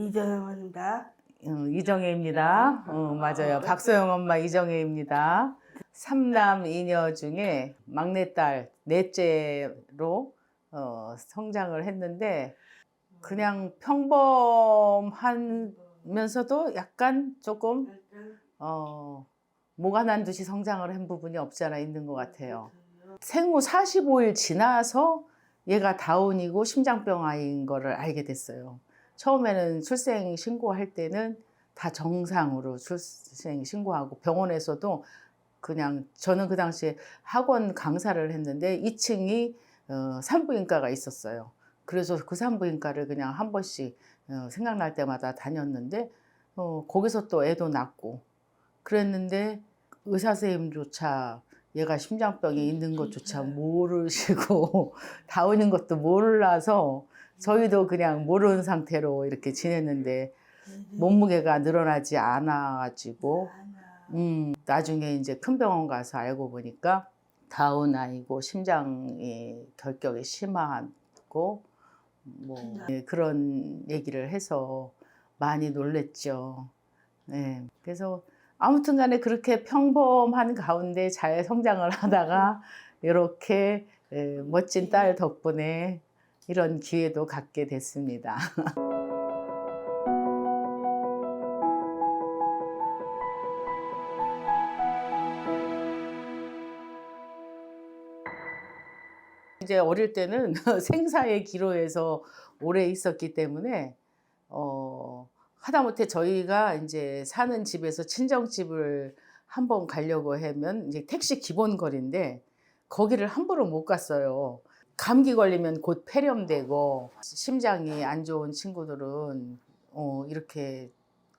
이정입니다. 이정혜입니다. 맞아요. 박소영 엄마 이정혜입니다. 삼남 이녀 중에 막내딸 넷째로 성장을 했는데 그냥 평범하면서도 약간 조금 모가 난 듯이 성장을 한 부분이 없지 않아 있는 것 같아요. 생후 45일 지나서 얘가 다운이고 심장병 아이인 거를 알게 됐어요. 처음에는 출생 신고할 때는 다 정상으로 출생 신고하고 병원에서도 그냥 저는 그 당시에 학원 강사를 했는데 2층이 산부인과가 있었어요. 그래서 그 산부인과를 그냥 한 번씩 생각날 때마다 다녔는데 거기서 또 애도 낳고 그랬는데 의사 선생님조차 얘가 심장병이 있는 것조차 모르시고 다운인 것도 몰라서 저희도 그냥 모르는 상태로 이렇게 지냈는데 몸무게가 늘어나지 않아가지고 나중에 이제 큰 병원 가서 알고 보니까 다운 아이고 심장이 결격이 심하고 뭐 그런 얘기를 해서 많이 놀랬죠. 네. 그래서 아무튼 간에 그렇게 평범한 가운데 잘 성장을 하다가 이렇게 멋진 딸 덕분에 이런 기회도 갖게 됐습니다. 이제 어릴 때는 생사의 기로에서 오래 있었기 때문에 하다못해 저희가 이제 사는 집에서 친정집을 한번 가려고 하면 이제 택시 기본 거리인데 거기를 함부로 못 갔어요. 감기 걸리면 곧 폐렴되고 심장이 안 좋은 친구들은 이렇게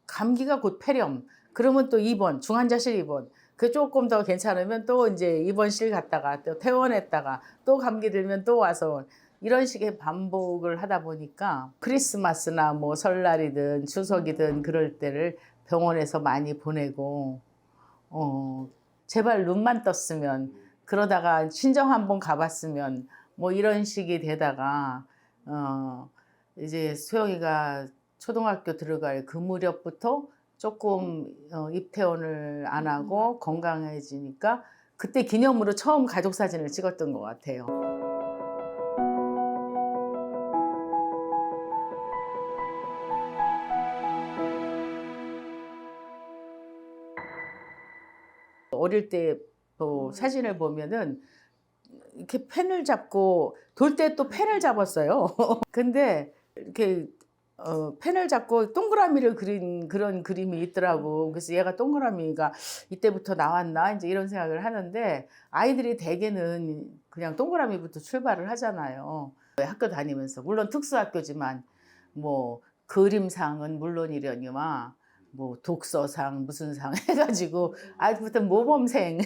감기가 곧 폐렴 그러면 또 입원 중환자실 입원 그 조금 더 괜찮으면 또 이제 입원실 갔다가 또 퇴원했다가 또 감기 들면 또 와서 이런 식의 반복을 하다 보니까 크리스마스나 뭐 설날이든 추석이든 그럴 때를 병원에서 많이 보내고 제발 눈만 떴으면 그러다가 친정 한번 가봤으면 뭐 이런 식이 되다가 이제 소영이가 초등학교 들어갈 그 무렵부터 조금 입퇴원을 안 하고 건강해지니까 그때 기념으로 처음 가족 사진을 찍었던 것 같아요. 어릴 때 사진을 보면은 이렇게 펜을 잡고 돌 때 또 펜을 잡았어요. 근데 이렇게 펜을 잡고 동그라미를 그린 그런 그림이 있더라고. 그래서 얘가 동그라미가 이때부터 나왔나 이제 이런 생각을 하는데 아이들이 대개는 그냥 동그라미부터 출발을 하잖아요. 학교 다니면서 물론 특수학교지만 뭐 그림상은 물론이려니와 뭐 독서상 무슨 상 해가지고 아직부터 모범생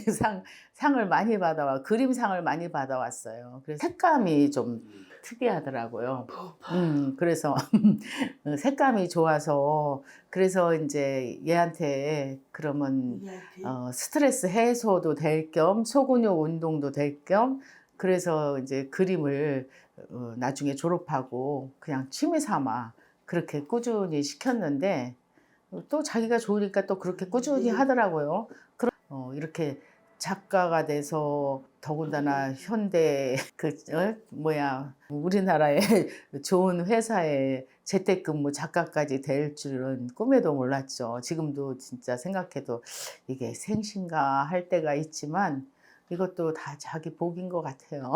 상을 많이 받아와 그림상을 많이 받아왔어요. 그래서 색감이 좀 특이하더라고요. 그래서 색감이 좋아서 그래서 이제 얘한테 그러면 스트레스 해소도 될 겸 소근육 운동도 될 겸 그래서 이제 그림을 나중에 졸업하고 그냥 취미 삼아 그렇게 꾸준히 시켰는데 또 자기가 좋으니까 또 그렇게 꾸준히 하더라고요. 이렇게 작가가 돼서 더군다나 현대 우리나라의 좋은 회사에 재택근무 작가까지 될 줄은 꿈에도 몰랐죠. 지금도 진짜 생각해도 이게 생신가 할 때가 있지만 이것도 다 자기 복인 것 같아요.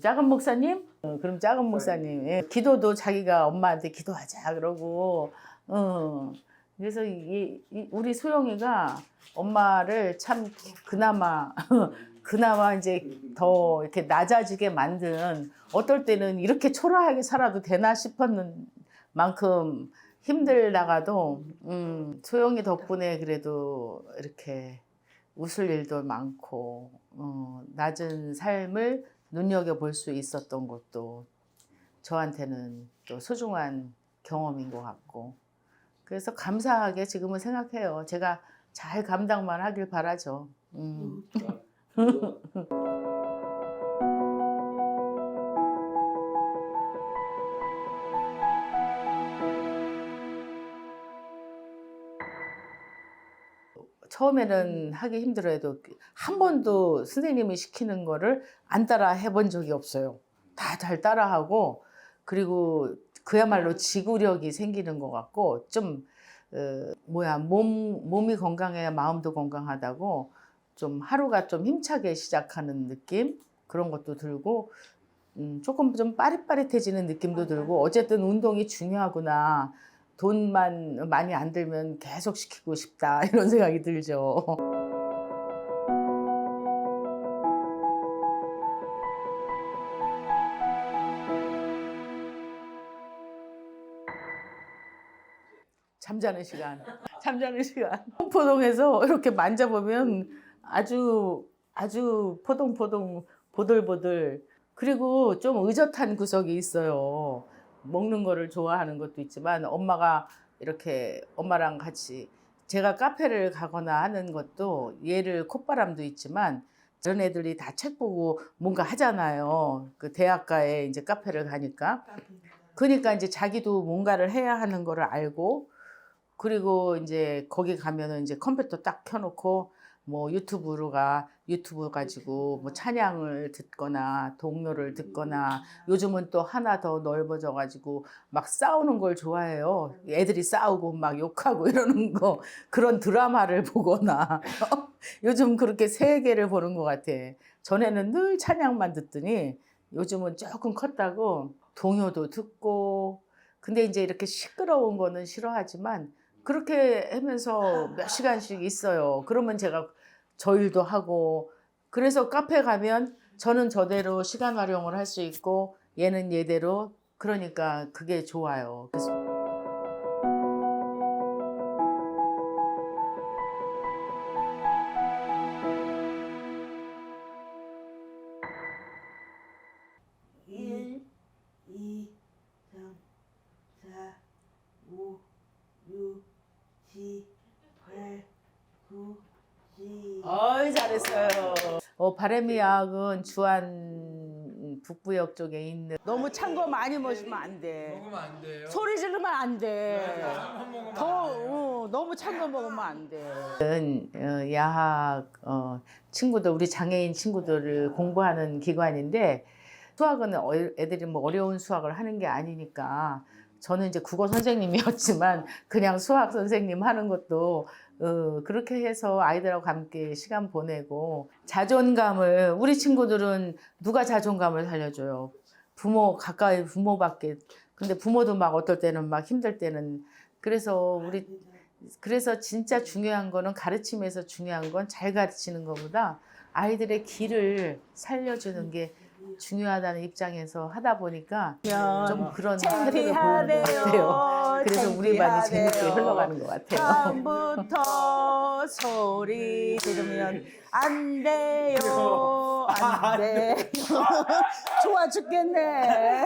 작은 목사님? 그럼 작은 목사님. 예. 기도도 자기가 엄마한테 기도하자 그러고. 그래서 우리 소영이가 엄마를 참 그나마 이제 더 이렇게 낮아지게 만든 어떨 때는 이렇게 초라하게 살아도 되나 싶었는 만큼 힘들다가도 소영이 덕분에 그래도 이렇게 웃을 일도 많고 낮은 삶을 눈여겨볼 수 있었던 것도 저한테는 또 소중한 경험인 것 같고 그래서 감사하게 지금은 생각해요. 제가 잘 감당만 하길 바라죠. 처음에는 하기 힘들어도 한 번도 선생님이 시키는 거를 안 따라 해본 적이 없어요. 다 잘 따라하고, 그리고 그야말로 지구력이 생기는 것 같고, 좀 몸이 건강해야 마음도 건강하다고, 좀 하루가 좀 힘차게 시작하는 느낌, 그런 것도 들고, 조금 좀 빠릿빠릿해지는 느낌도 들고, 어쨌든 운동이 중요하구나. 돈만 많이 안 들면 계속 시키고 싶다, 이런 생각이 들죠. 잠자는 시간. 잠자는 시간. 포동포동해서 이렇게 만져보면 아주 포동포동 보들보들. 그리고 좀 의젓한 구석이 있어요. 먹는 거를 좋아하는 것도 있지만 엄마가 이렇게 엄마랑 같이 제가 카페를 가거나 하는 것도 얘를 콧바람도 있지만 저런 애들이 다 책 보고 뭔가 하잖아요. 그 대학가에 이제 카페를 가니까. 그러니까 이제 자기도 뭔가를 해야 하는 거를 알고, 그리고 이제 거기 가면은 이제 컴퓨터 딱 켜놓고 뭐 유튜브 가지고 뭐 찬양을 듣거나 동요를 듣거나, 요즘은 또 하나 더 넓어져 가지고 막 싸우는 걸 좋아해요. 애들이 싸우고 막 욕하고 이러는 거, 그런 드라마를 보거나 요즘 그렇게 세계를 보는 것 같아. 전에는 늘 찬양만 듣더니 요즘은 조금 컸다고 동요도 듣고. 근데 이제 이렇게 시끄러운 거는 싫어하지만 그렇게 하면서 몇 시간씩 있어요. 그러면 제가 저 일도 하고, 그래서 카페 가면 저는 저대로 시간 활용을 할 수 있고 얘는 얘대로, 그러니까 그게 좋아요. 그래서 일, 이, 삼, 사, 오, 육, 칠, 팔, 구, 십. 어이 잘했어요. 바레미약은 주안 북부역 쪽에 있는. 너무 찬 거 많이 마시면 안 돼. 먹으면 안 돼요. 소리 지르면 안 돼. 한번 먹으면 안 돼요. 너무 찬 거 먹으면 안 돼. 야학 친구들, 우리 장애인 친구들을 공부하는 기관인데, 수학은 애들이 뭐 어려운 수학을 하는 게 아니니까, 저는 이제 국어 선생님이었지만 그냥 수학 선생님 하는 것도 그렇게 해서 아이들하고 함께 시간 보내고, 자존감을, 우리 친구들은 누가 자존감을 살려줘요? 가까이 부모밖에. 근데 부모도 막 어떨 때는 막 힘들 때는. 그래서 진짜 중요한 거는, 가르침에서 중요한 건 잘 가르치는 것보다 아이들의 길을 살려주는 게 중요하다는 입장에서 하다 보니까 좀 그런 태도를 보이는 것 같아요. 그래서 우리 반이 재밌게 흘러가는 것 같아요. 다음부터 소리 지르면 안 돼요. 안 돼요. 좋아 죽겠네.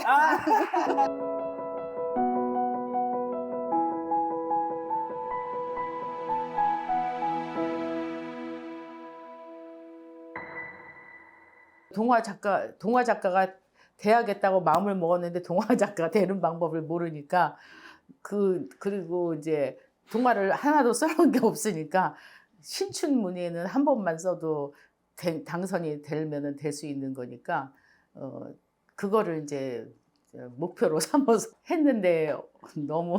동화 작가가 돼야겠다고 마음을 먹었는데 동화 작가가 되는 방법을 모르니까, 그리고 이제 동화를 하나도 써놓은 게 없으니까 신춘문예는 한 번만 써도 당선이 되면은 될 수 있는 거니까 그거를 이제 목표로 삼아서 했는데, 너무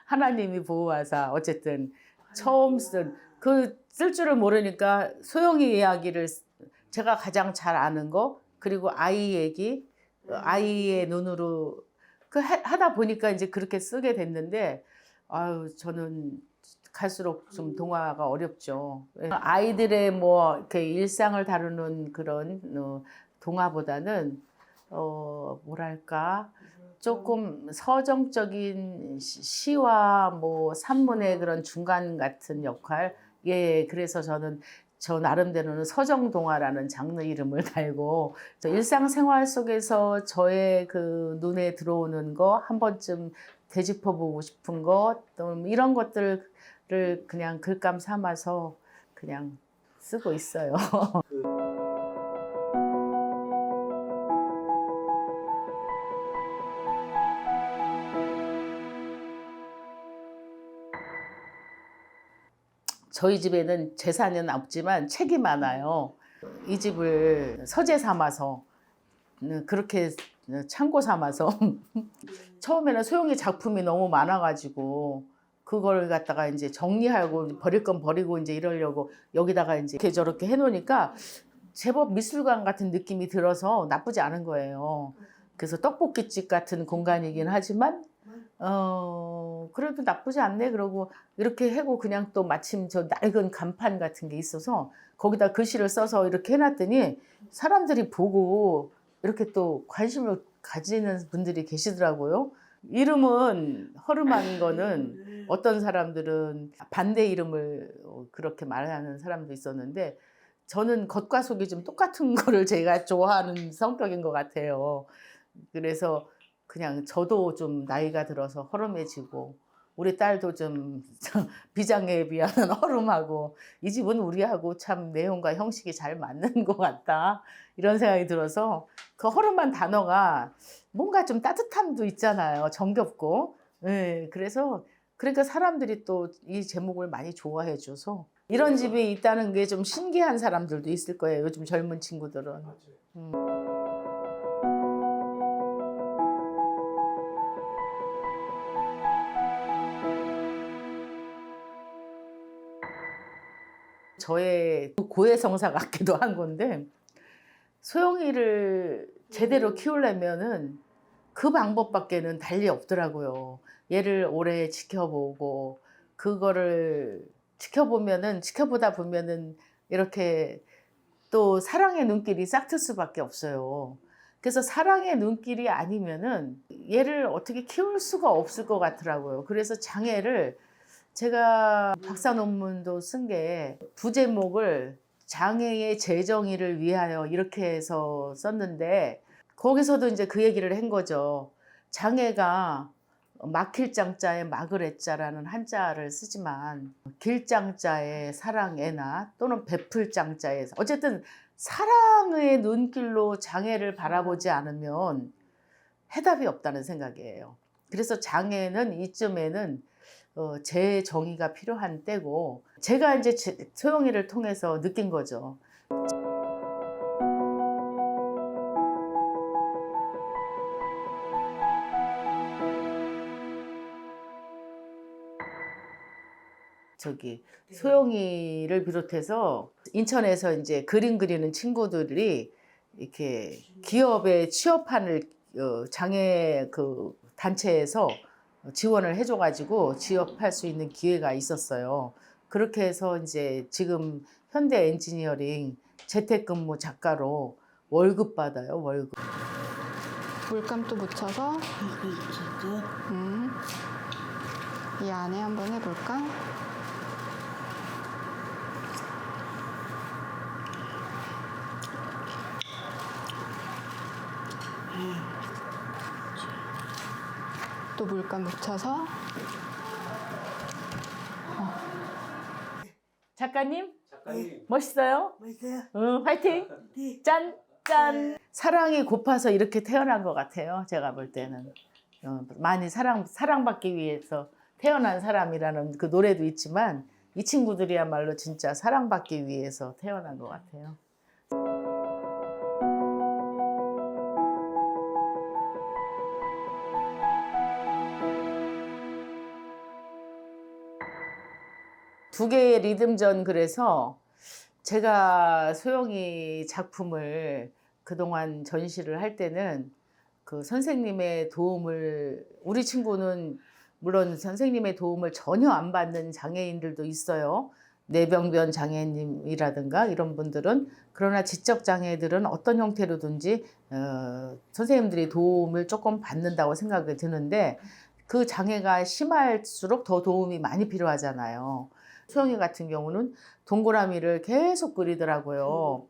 하나님이 보호하사 어쨌든 처음 쓸 줄을 모르니까 소영이 이야기를, 제가 가장 잘 아는 거, 그리고 아이 얘기, 아이의 눈으로 하다 보니까 이제 그렇게 쓰게 됐는데, 아유, 저는 갈수록 좀 동화가 어렵죠. 아이들의 뭐 이렇게 일상을 다루는 그런 동화보다는 뭐랄까, 조금 서정적인 시와 뭐 산문의 그런 중간 같은 역할. 예, 그래서 저는 저 나름대로는 서정동화라는 장르 이름을 달고, 저 일상생활 속에서 저의 그 눈에 들어오는 거 한 번쯤 되짚어보고 싶은 것, 또 이런 것들 거를 그냥 글감 삼아서 그냥 쓰고 있어요. 저희 집에는 재산은 없지만 책이 많아요. 이 집을 서재 삼아서 그렇게 창고 삼아서 처음에는 소영이 작품이 너무 많아가지고 그걸 갖다가 이제 정리하고 버릴 건 버리고 이제 이러려고 여기다가 이제 이렇게 저렇게 해놓으니까 제법 미술관 같은 느낌이 들어서 나쁘지 않은 거예요. 그래서 떡볶이집 같은 공간이긴 하지만 그래도 나쁘지 않네. 그러고 이렇게 하고 그냥 또 마침 저 낡은 간판 같은 게 있어서 거기다 글씨를 써서 이렇게 해놨더니 사람들이 보고 이렇게 또 관심을 가지는 분들이 계시더라고요. 이름은 허름한 거는 어떤 사람들은 반대 이름을 그렇게 말하는 사람도 있었는데 저는 겉과 속이 좀 똑같은 거를 제가 좋아하는 성격인 것 같아요. 그래서 그냥 저도 좀 나이가 들어서 허름해지고 우리 딸도 좀 비장애에 비하면 허름하고 이 집은 우리하고 참 내용과 형식이 잘 맞는 것 같다 이런 생각이 들어서 그 허름한 단어가 뭔가 좀 따뜻함도 있잖아요. 정겹고. 네, 그래서 그러니까 사람들이 또 이 제목을 많이 좋아해 줘서 이런 집이 있다는 게 좀 신기한 사람들도 있을 거예요. 요즘 젊은 친구들은. 저의 고해성사 같기도 한 건데 소영이를 제대로 키우려면은 그 방법밖에는 달리 없더라고요. 얘를 오래 지켜보고 그거를 지켜보다 보면은 이렇게 또 사랑의 눈길이 싹틀 수밖에 없어요. 그래서 사랑의 눈길이 아니면은 얘를 어떻게 키울 수가 없을 것 같더라고요. 그래서 장애를 제가 박사 논문도 쓴 게 부제목을 장애의 재정의를 위하여 이렇게 해서 썼는데 거기서도 이제 그 얘기를 한 거죠. 장애가 막힐 장자에 막을 애자라는 한자를 쓰지만 길장자에 사랑애나 또는 베풀 장자에 어쨌든 사랑의 눈길로 장애를 바라보지 않으면 해답이 없다는 생각이에요. 그래서 장애는 이쯤에는 재정의가 필요한 때고 제가 이제 소영이를 통해서 느낀 거죠. 소영이를 비롯해서 인천에서 이제 그림 그리는 친구들이 이렇게 기업에 취업하는 장애 그 단체에서 지원을 해줘가지고 취업할 수 있는 기회가 있었어요. 그렇게 해서 이제 지금 현대 엔지니어링 재택근무 작가로 월급 받아요. 월급. 물감도 묻혀서 이 안에 한번 해볼까? 또 물감 묻혀서 작가님? 멋있어요? 멋있어요? 응, 화이팅! 네. 짠! 짠! 사랑이 고파서 이렇게 태어난 것 같아요. 제가 볼 때는. 많이 사랑받기 위해서 태어난 사람이라는 그 노래도 있지만 이 친구들이야말로 진짜 사랑받기 위해서 태어난 것 같아요. 두 개의 리듬전 그래서 제가 소영이 작품을 그동안 전시를 할 때는 그 선생님의 도움을 우리 친구는 물론 선생님의 도움을 전혀 안 받는 장애인들도 있어요. 뇌병변 장애인이라든가 이런 분들은 그러나 지적 장애들은 어떤 형태로든지 선생님들이 도움을 조금 받는다고 생각이 드는데 그 장애가 심할수록 더 도움이 많이 필요하잖아요. 소영이 같은 경우는 동그라미를 계속 그리더라고요.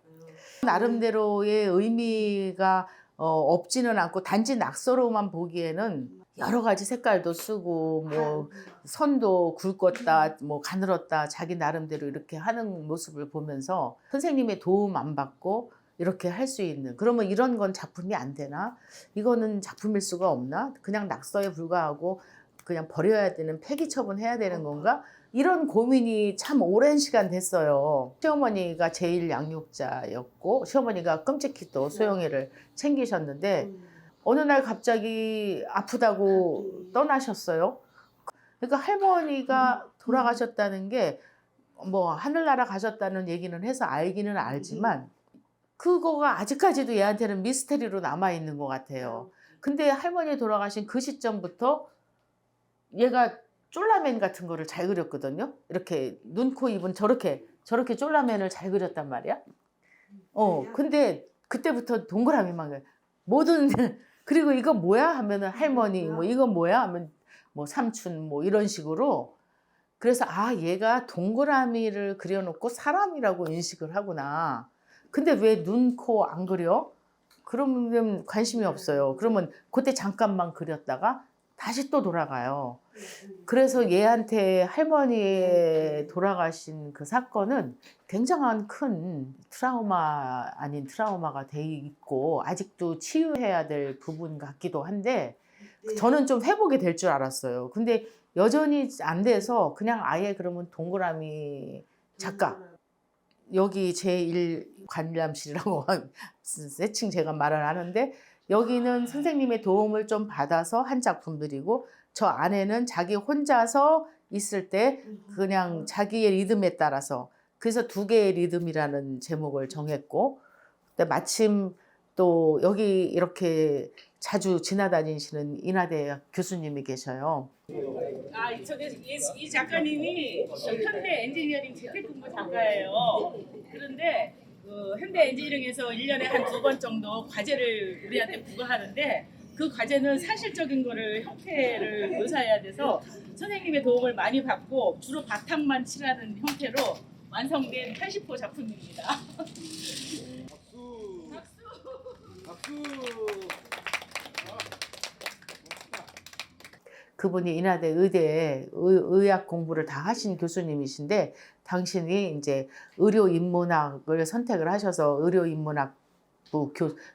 나름대로의 의미가 없지는 않고 단지 낙서로만 보기에는 여러 가지 색깔도 쓰고 뭐 선도 굵었다 뭐 가늘었다 자기 나름대로 이렇게 하는 모습을 보면서 선생님의 도움 안 받고 이렇게 할 수 있는, 그러면 이런 건 작품이 안 되나? 이거는 작품일 수가 없나? 그냥 낙서에 불과하고 그냥 버려야 되는, 폐기 처분해야 되는 건가? 이런 고민이 참 오랜 시간 됐어요. 시어머니가 제일 양육자였고 시어머니가 끔찍히 또 소영이를 챙기셨는데 어느 날 갑자기 아프다고 떠나셨어요. 그러니까 할머니가 돌아가셨다는 게 뭐 하늘나라 가셨다는 얘기는 해서 알기는 알지만 그거가 아직까지도 얘한테는 미스테리로 남아있는 것 같아요. 근데 할머니 돌아가신 그 시점부터 얘가 쫄라맨 같은 거를 잘 그렸거든요. 이렇게 눈, 코, 입은 저렇게 쫄라맨을 잘 그렸단 말이야. 근데 그때부터 동그라미만 그려. 모든 그리고 이거 뭐야 하면은 할머니, 뭐 이건 뭐야 하면 뭐 삼촌 뭐 이런 식으로. 그래서 아, 얘가 동그라미를 그려놓고 사람이라고 인식을 하구나. 근데 왜 눈, 코 안 그려? 그러면 관심이 없어요. 그러면 그때 잠깐만 그렸다가 다시 또 돌아가요. 그래서 얘한테 할머니의 돌아가신 그 사건은 굉장한 큰 트라우마 아닌 트라우마가 돼 있고 아직도 치유해야 될 부분 같기도 한데 저는 좀 회복이 될 줄 알았어요. 근데 여전히 안 돼서 그냥 아예 그러면 동그라미 작가, 여기 제1 관람실이라고 세칭 제가 말을 하는데 여기는 선생님의 도움을 좀 받아서 한 작품들이고 저 안에는 자기 혼자서 있을 때 그냥 자기의 리듬에 따라서, 그래서 2개의 리듬이라는 제목을 정했고, 근데 마침 또 여기 이렇게 자주 지나다니시는 인하대 교수님이 계셔요. 이 작가님이 현대 엔지니어링 재택근무 작가예요. 그런데 그 현대 엔지니어링에서 1년에 한 2번 정도 과제를 우리한테 부과하는데 그 과제는 사실적인 거를 형태를 묘사해야 돼서 선생님의 도움을 많이 받고 주로 바탕만 칠하는 형태로 완성된 80호 작품입니다. 박수. 박수. 그분이 인하대 의대에 의학 공부를 다 하신 교수님이신데 당신이 이제 의료인문학을 선택을 하셔서 의료인문학부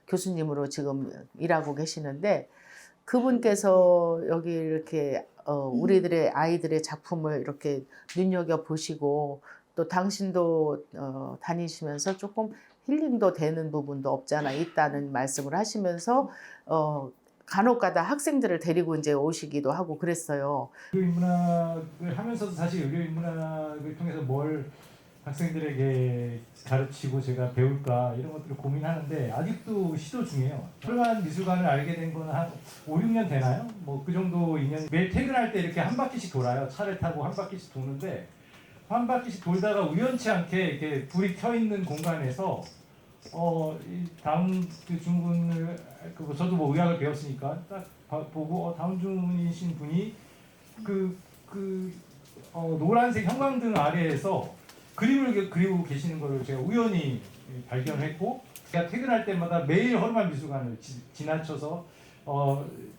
교수님으로 지금 일하고 계시는데 그분께서 여기 이렇게 우리들의 아이들의 작품을 이렇게 눈여겨 보시고 또 당신도 다니시면서 조금 힐링도 되는 부분도 없잖아 있다는 말씀을 하시면서 간혹가다 학생들을 데리고 이제 오시기도 하고 그랬어요. 의료인문학을 하면서도 사실 의료인문학을 통해서 뭘 학생들에게 가르치고 제가 배울까 이런 것들을 고민하는데 아직도 시도 중이에요. 훌륭한 미술관을 알게 된 거는 한 5, 6년 되나요? 뭐 그 정도 인연. 매일 퇴근할 때 이렇게 한 바퀴씩 돌아요. 차를 타고 한 바퀴씩 도는데 한 바퀴씩 돌다가 우연치 않게 이렇게 불이 켜 있는 공간에서 이 다운 중군을 저도 뭐 의학을 배웠으니까 딱 보고 다운 중이신 분이 노란색 형광등 아래에서 그림을 그리고 계시는 걸 제가 우연히 발견했고 제가 퇴근할 때마다 매일 허름한 미술관을 지나쳐서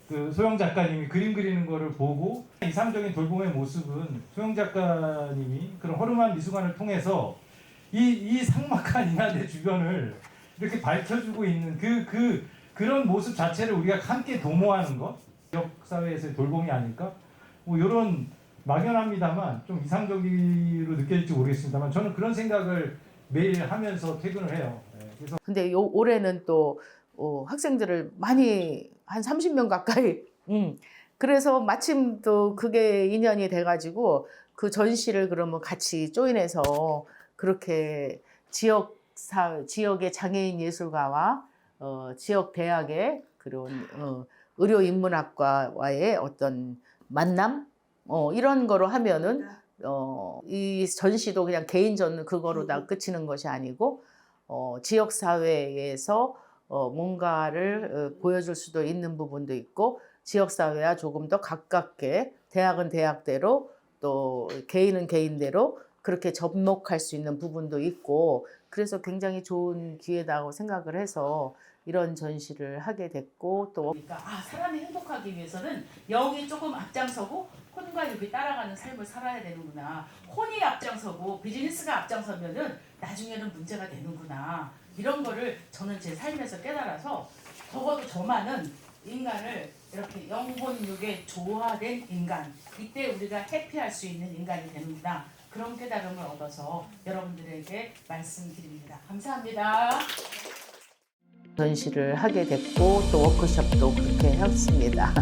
그 소영 작가님이 그림 그리는 거를 보고 이상적인 돌봄의 모습은 소영 작가님이 그런 허름한 미술관을 통해서 이 삭막한 인하대 주변을 이렇게 밝혀주고 있는 그런 모습 자체를 우리가 함께 도모하는 것, 지역 사회에서의 돌봄이 아닐까? 뭐 이런 막연합니다만 좀 이상적으로 느껴질지 모르겠습니다만 저는 그런 생각을 매일 하면서 퇴근을 해요. 그래서 근데 올해는 또 학생들을 많이 한 30명 가까이 그래서 마침 또 그게 인연이 돼가지고 그 전시를 그러면 같이 조인해서 그렇게 지역의 장애인 예술가와 지역 대학의 그런 의료인문학과와의 어떤 만남 이런 거로 하면은 이 전시도 그냥 개인전 그거로 다 끝이는 것이 아니고 지역 사회에서 뭔가를 보여줄 수도 있는 부분도 있고 지역 사회와 조금 더 가깝게 대학은 대학대로 또 개인은 개인대로 그렇게 접목할 수 있는 부분도 있고 그래서 굉장히 좋은 기회다고 생각을 해서 이런 전시를 하게 됐고 또 그러니까 사람이 행복하기 위해서는 영이 조금 앞장서고 혼과 육이 따라가는 삶을 살아야 되는구나. 혼이 앞장서고 비즈니스가 앞장서면은 나중에는 문제가 되는구나. 이런 거를 저는 제 삶에서 깨달아서 적어도 저만은 인간을 이렇게 영혼 육에 조화된 인간, 이때 우리가 해피할 수 있는 인간이 되는구나. 그런 깨달음을 얻어서 여러분들에게 말씀드립니다. 감사합니다. 전시를 하게 됐고 또 워크숍도 그렇게 했습니다.